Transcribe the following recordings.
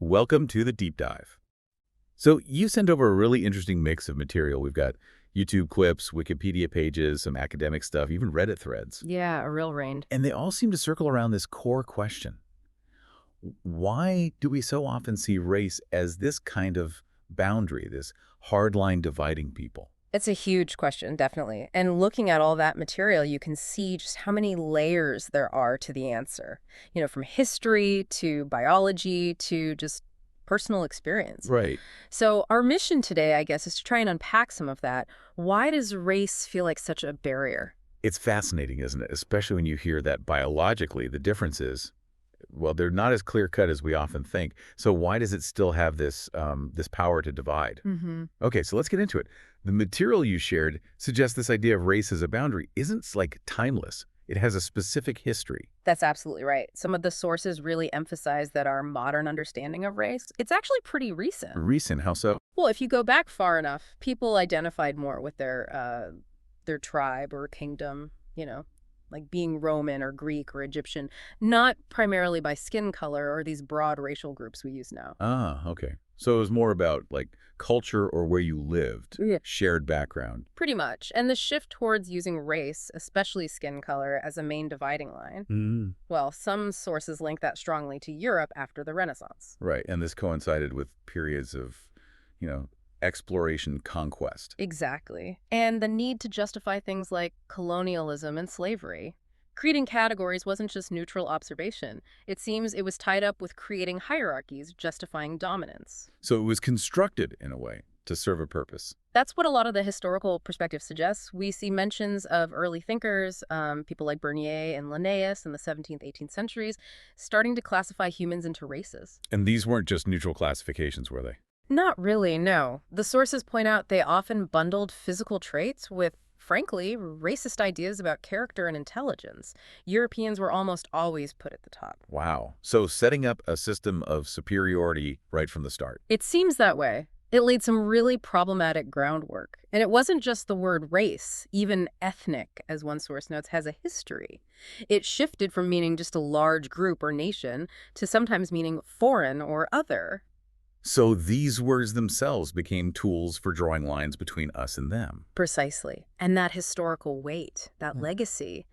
Welcome to the deep dive. So you sent over a really interesting mix of material. We've got YouTube clips, Wikipedia pages, some academic stuff, even Reddit threads. Yeah, a real range. And they all seem to circle around this core question. Why do we so often see race as this kind of boundary, this hard line dividing people? It's a huge question, definitely. And looking at all that material, you can see just how many layers there are to the answer. From history to biology to just personal experience. Right. So our mission today, I guess, is to try and unpack some of that. Why does race feel like such a barrier? It's fascinating, isn't it? Especially when you hear that biologically the differences, well, they're not as clear-cut as we often think. So why does it still have this power to divide? Okay, so let's get into it. The material you shared suggests this idea of race as a boundary isn't like timeless. It has a specific history. That's absolutely right. Some of the sources really emphasize that our modern understanding of race, it's actually pretty recent. Recent, how so? Well, if you go back far enough, people identified more with their tribe or kingdom, like being Roman or Greek or Egyptian, not primarily by skin color or these broad racial groups we use now. Ah, okay. So it was more about like culture or where you lived, Yeah. shared background. Pretty much. And the shift towards using race, especially skin color, as a main dividing line, Mm. well, some sources link that strongly to Europe after the Renaissance. Right, and this coincided with periods of, exploration, conquest. Exactly. And the need to justify things like colonialism and slavery. Creating categories wasn't just neutral observation. It seems it was tied up with creating hierarchies justifying dominance. So it was constructed in a way to serve a purpose. That's what a lot of the historical perspective suggests. We see mentions of early thinkers, people like Bernier and Linnaeus in the 17th, 18th centuries, starting to classify humans into races. And these weren't just neutral classifications, were they? Not really, no. The sources point out they often bundled physical traits with, frankly, racist ideas about character and intelligence. Europeans were almost always put at the top. Wow. So setting up a system of superiority right from the start. It seems that way. It laid some really problematic groundwork. And it wasn't just the word race. Even ethnic, as one source notes, has a history. It shifted from meaning just a large group or nation to sometimes meaning foreign or other. So these words themselves became tools for drawing lines between us and them. Precisely. And that historical weight, that legacy,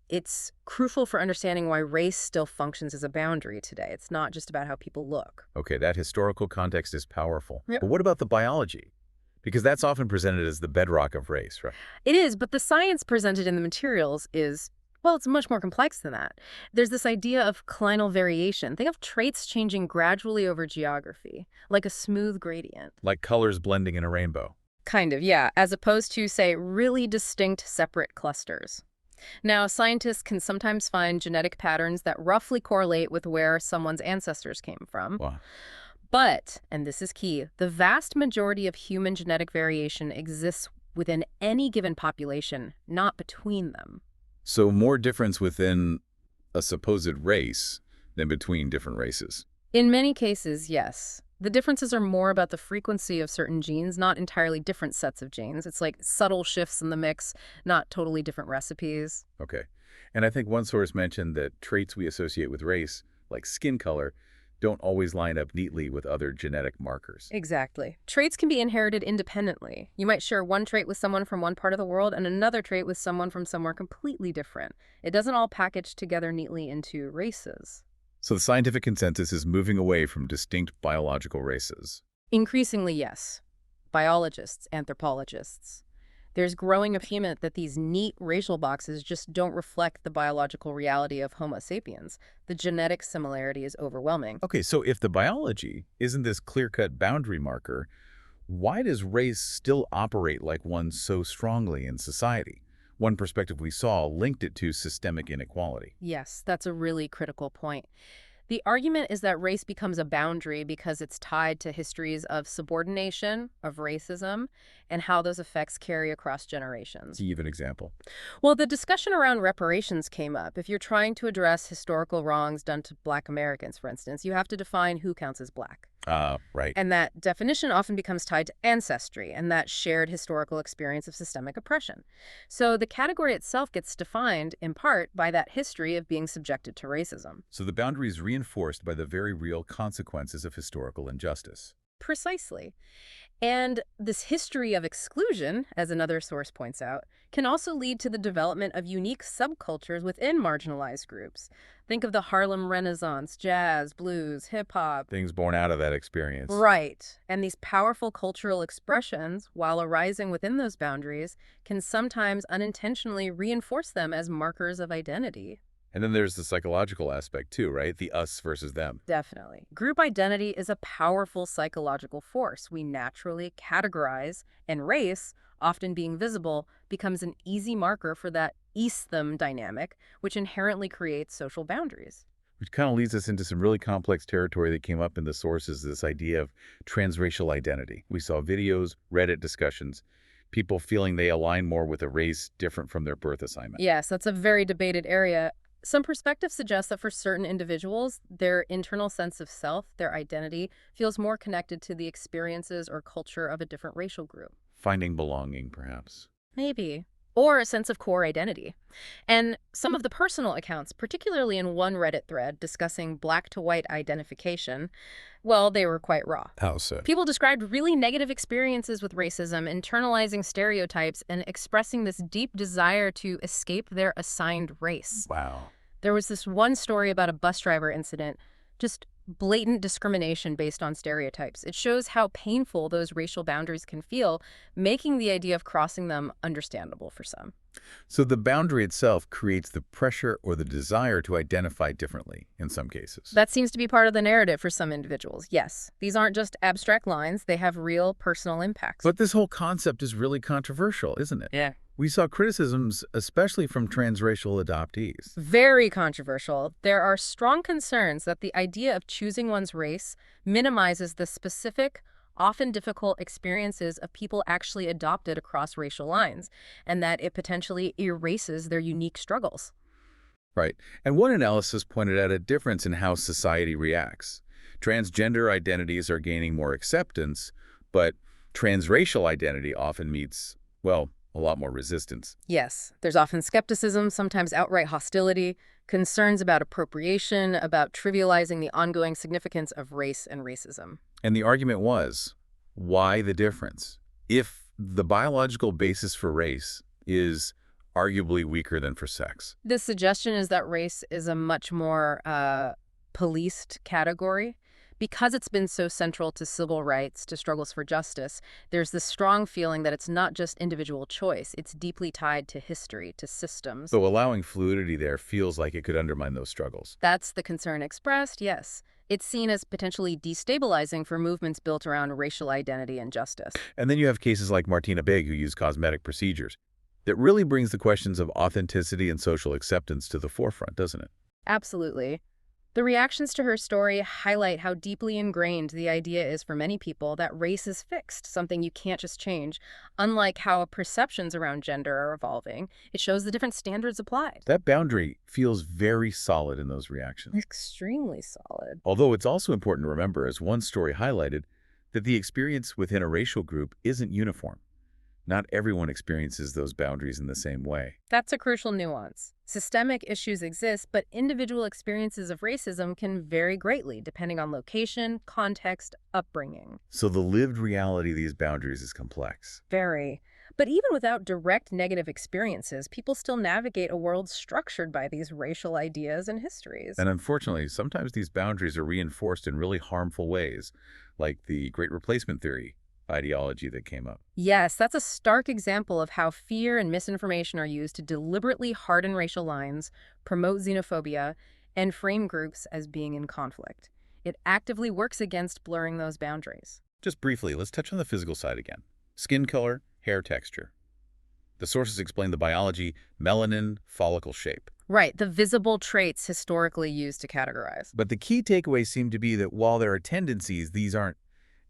it's crucial for understanding why race still functions as a boundary today. It's not just about how people look. Okay, that historical context is powerful. Yep. But what about the biology? Because that's often presented as the bedrock of race, right? It is, but the science presented in the materials is, well, it's much more complex than that. There's this idea of clinal variation. Think of traits changing gradually over geography, like a smooth gradient. Like colors blending in a rainbow. Kind of, yeah, as opposed to, say, really distinct separate clusters. Now, scientists can sometimes find genetic patterns that roughly correlate with where someone's ancestors came from. Wow. But, and this is key, the vast majority of human genetic variation exists within any given population, not between them. So more difference within a supposed race than between different races. In many cases, yes. The differences are more about the frequency of certain genes, not entirely different sets of genes. It's like subtle shifts in the mix, not totally different recipes. Okay. And I think one source mentioned that traits we associate with race, like skin color, don't always line up neatly with other genetic markers. Exactly. Traits can be inherited independently. You might share one trait with someone from one part of the world and another trait with someone from somewhere completely different. It doesn't all package together neatly into races. So the scientific consensus is moving away from distinct biological races. Increasingly, yes. Biologists, anthropologists. There's growing agreement that these neat racial boxes just don't reflect the biological reality of Homo sapiens. The genetic similarity is overwhelming. Okay, so if the biology isn't this clear-cut boundary marker, why does race still operate like one so strongly in society? One perspective we saw linked it to systemic inequality. Yes, that's a really critical point. The argument is that race becomes a boundary because it's tied to histories of subordination, of racism, and how those effects carry across generations. To give an example. Well, the discussion around reparations came up. If you're trying to address historical wrongs done to Black Americans, for instance, you have to define who counts as Black. Right. And that definition often becomes tied to ancestry and that shared historical experience of systemic oppression. So the category itself gets defined, in part, by that history of being subjected to racism. So the boundary is reinforced by the very real consequences of historical injustice. Precisely. And this history of exclusion, as another source points out, can also lead to the development of unique subcultures within marginalized groups. Think of the Harlem Renaissance, jazz, blues, hip-hop. Things born out of that experience. Right. And these powerful cultural expressions, while arising within those boundaries, can sometimes unintentionally reinforce them as markers of identity. And then there's the psychological aspect too, right? The us versus them. Definitely. Group identity is a powerful psychological force we naturally categorize, and race, often being visible, becomes an easy marker for that us-them dynamic, which inherently creates social boundaries. Which kind of leads us into some really complex territory that came up in the sources, this idea of transracial identity. We saw videos, Reddit discussions, people feeling they align more with a race different from their birth assignment. Yes, that's a very debated area. Some perspectives suggest that for certain individuals, their internal sense of self, their identity, feels more connected to the experiences or culture of a different racial group. Finding belonging, perhaps. Maybe. Or a sense of core identity. And some of the personal accounts, particularly in one Reddit thread discussing black to white identification, well, they were quite raw. How so? People described really negative experiences with racism, internalizing stereotypes, and expressing this deep desire to escape their assigned race. Wow. There was this one story about a bus driver incident, just blatant discrimination based on stereotypes. It shows how painful those racial boundaries can feel, making the idea of crossing them understandable for some. So the boundary itself creates the pressure or the desire to identify differently in some cases. That seems to be part of the narrative for some individuals, yes. These aren't just abstract lines, they have real personal impacts. But this whole concept is really controversial, isn't it? Yeah. We saw criticisms, especially from transracial adoptees. Very controversial. There are strong concerns that the idea of choosing one's race minimizes the specific, often difficult experiences of people actually adopted across racial lines, and that it potentially erases their unique struggles. Right. And one analysis pointed out a difference in how society reacts. Transgender identities are gaining more acceptance, but transracial identity often meets, well, a lot more resistance. Yes, there's often skepticism, sometimes outright hostility, concerns about appropriation, about trivializing the ongoing significance of race and racism. And the argument was, why the difference? If the biological basis for race is arguably weaker than for sex. The suggestion is that race is a much more policed category. Because it's been so central to civil rights, to struggles for justice, there's this strong feeling that it's not just individual choice, it's deeply tied to history, to systems. So allowing fluidity there feels like it could undermine those struggles. That's the concern expressed, yes. It's seen as potentially destabilizing for movements built around racial identity and justice. And then you have cases like Martina Big, who use cosmetic procedures. That really brings the questions of authenticity and social acceptance to the forefront, doesn't it? Absolutely. The reactions to her story highlight how deeply ingrained the idea is for many people that race is fixed, something you can't just change. Unlike how perceptions around gender are evolving, it shows the different standards applied. That boundary feels very solid in those reactions. Extremely solid. Although it's also important to remember, as one story highlighted, that the experience within a racial group isn't uniform. Not everyone experiences those boundaries in the same way. That's a crucial nuance. Systemic issues exist, but individual experiences of racism can vary greatly depending on location, context, upbringing. So the lived reality of these boundaries is complex. Very. But even without direct negative experiences, people still navigate a world structured by these racial ideas and histories. And unfortunately, sometimes these boundaries are reinforced in really harmful ways, like the Great Replacement theory ideology that came up. Yes, that's a stark example of how fear and misinformation are used to deliberately harden racial lines, promote xenophobia, and frame groups as being in conflict. It actively works against blurring those boundaries. Just briefly, let's touch on the physical side again. Skin color, hair texture. The sources explain the biology, melanin, follicle shape. Right, the visible traits historically used to categorize. But the key takeaways seem to be that while there are tendencies, these aren't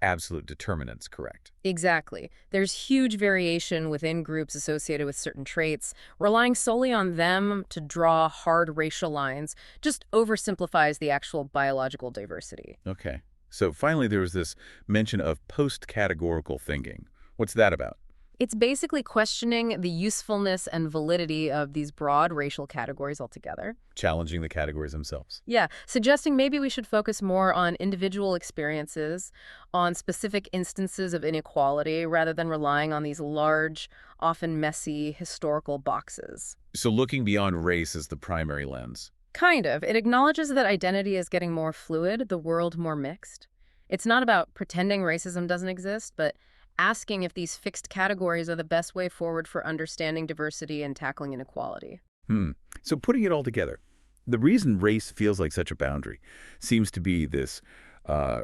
absolute determinants, correct? Exactly. There's huge variation within groups associated with certain traits. Relying solely on them to draw hard racial lines just oversimplifies the actual biological diversity. Okay. So finally, there was this mention of post-categorical thinking. What's that about? It's basically questioning the usefulness and validity of these broad racial categories altogether. Challenging the categories themselves. Yeah, suggesting maybe we should focus more on individual experiences, on specific instances of inequality, rather than relying on these large, often messy, historical boxes. So looking beyond race is the primary lens. Kind of. It acknowledges that identity is getting more fluid, the world more mixed. It's not about pretending racism doesn't exist, but asking if these fixed categories are the best way forward for understanding diversity and tackling inequality. So putting it all together, the reason race feels like such a boundary seems to be this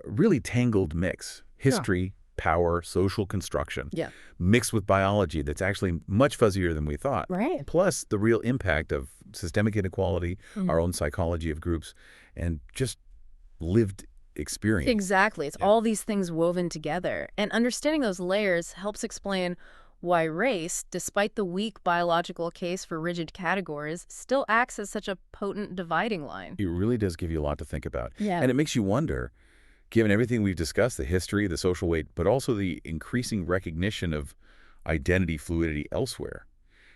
really tangled mix. History, power, social construction, Yeah. mixed with biology that's actually much fuzzier than we thought. Right. Plus the real impact of systemic inequality, our own psychology of groups, and just lived experience. Exactly. It's all these things woven together. And understanding those layers helps explain why race, despite the weak biological case for rigid categories, still acts as such a potent dividing line. It really does give you a lot to think about. Yeah. And it makes you wonder, given everything we've discussed, the history, the social weight, but also the increasing recognition of identity fluidity elsewhere,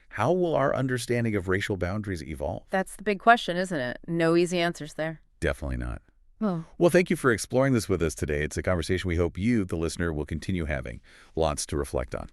how will our understanding of racial boundaries evolve? That's the big question, isn't it? No easy answers there. Definitely not. Oh. Well, thank you for exploring this with us today. It's a conversation we hope you, the listener, will continue having. Lots to reflect on.